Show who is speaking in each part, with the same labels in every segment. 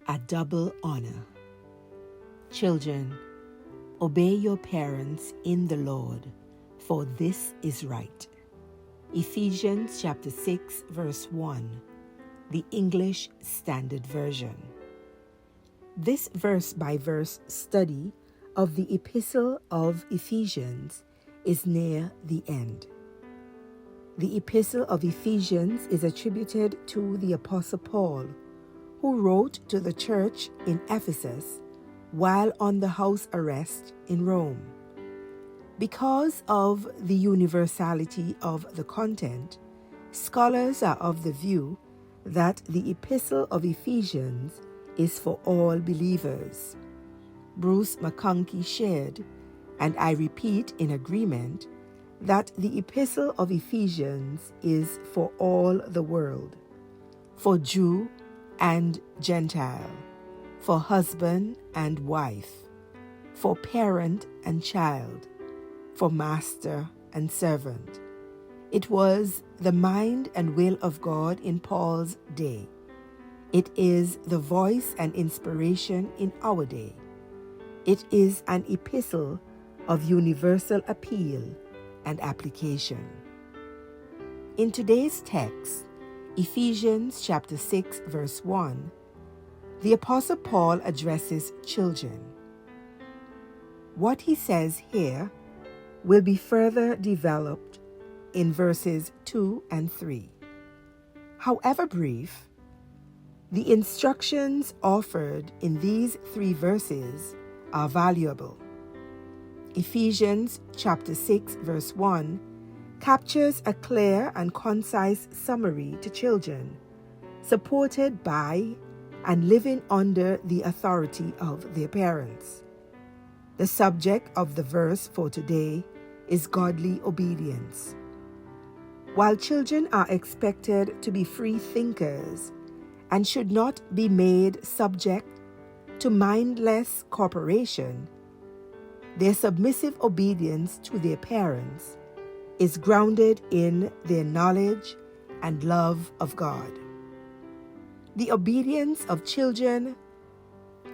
Speaker 1: A double honor. Children, obey your parents in the Lord, for this is right. Ephesians chapter 6, verse 1, the English Standard Version. This verse-by-verse study of the Epistle of Ephesians is near the end. The Epistle of Ephesians is attributed to the Apostle Paul, who wrote to the church in Ephesus while on the house arrest in Rome. Because of the universality of the content, scholars are of the view that the Epistle of Ephesians is for all believers. Bruce McConkie shared, and I repeat in agreement, that the Epistle of Ephesians is for all the world, for Jew and Gentile, for husband and wife, for parent and child, for master and servant. It was the mind and will of God in Paul's day. It is the voice and inspiration in our day. It is an epistle of universal appeal and application. In today's text, Ephesians chapter 6, verse 1, the Apostle Paul addresses children. What he says here will be further developed in verses 2 and 3. However brief, the instructions offered in these 3 verses are valuable. Ephesians chapter 6, verse 1 captures a clear and concise summary to children, supported by and living under the authority of their parents. The subject of the verse for today is godly obedience. While children are expected to be free thinkers and should not be made subject to mindless cooperation, their submissive obedience to their parents is grounded in their knowledge and love of God. The obedience of children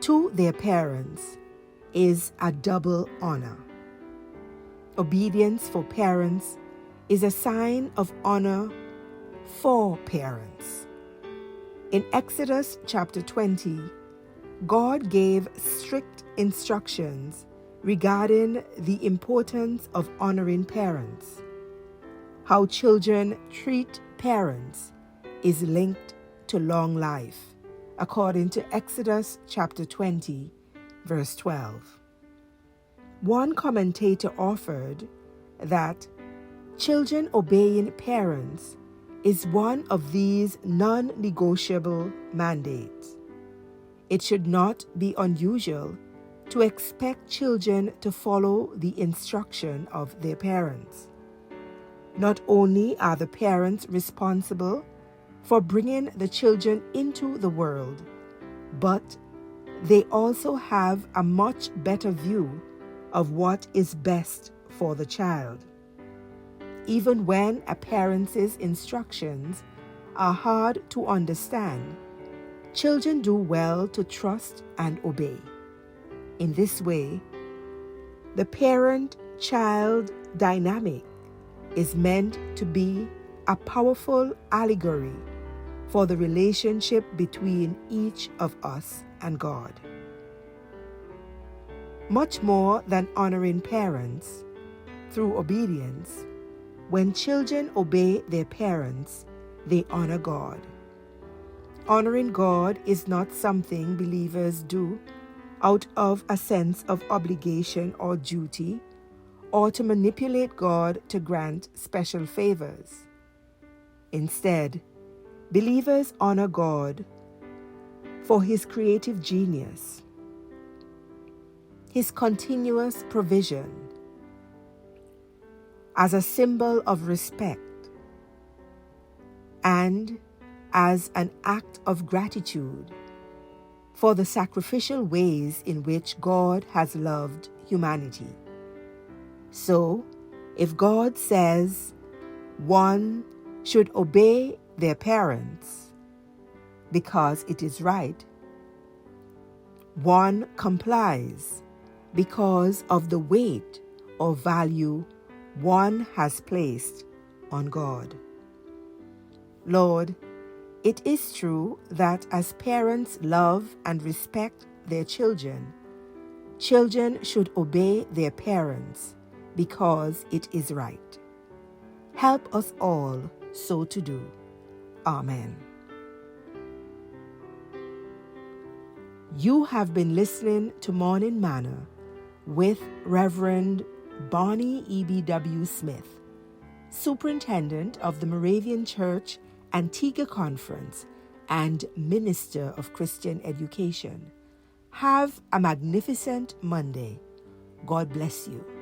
Speaker 1: to their parents is a double honor. Obedience for parents is a sign of honor for parents. In Exodus chapter 20, God gave strict instructions regarding the importance of honoring parents. How children treat parents is linked to long life, according to Exodus chapter 20, verse 12. One commentator offered that children obeying parents is one of these non-negotiable mandates. It should not be unusual to expect children to follow the instruction of their parents. Not only are the parents responsible for bringing the children into the world, but they also have a much better view of what is best for the child. Even when a parent's instructions are hard to understand, children do well to trust and obey. In this way, the parent-child dynamic is meant to be a powerful allegory for the relationship between each of us and God. Much more than honoring parents through obedience, when children obey their parents, they honor God. Honoring God is not something believers do out of a sense of obligation or duty, or to manipulate God to grant special favors. Instead, believers honor God for His creative genius, His continuous provision, as a symbol of respect, and as an act of gratitude for the sacrificial ways in which God has loved humanity. So, if God says one should obey their parents because it is right, one complies because of the weight or value one has placed on God. Lord, it is true that as parents love and respect their children, children should obey their parents because it is right. Help us all so to do. Amen. You have been listening to Morning Manna with Reverend Bonnie EBW Smith, Superintendent of the Moravian Church Antigua Conference and Minister of Christian Education. Have a magnificent Monday. God bless you.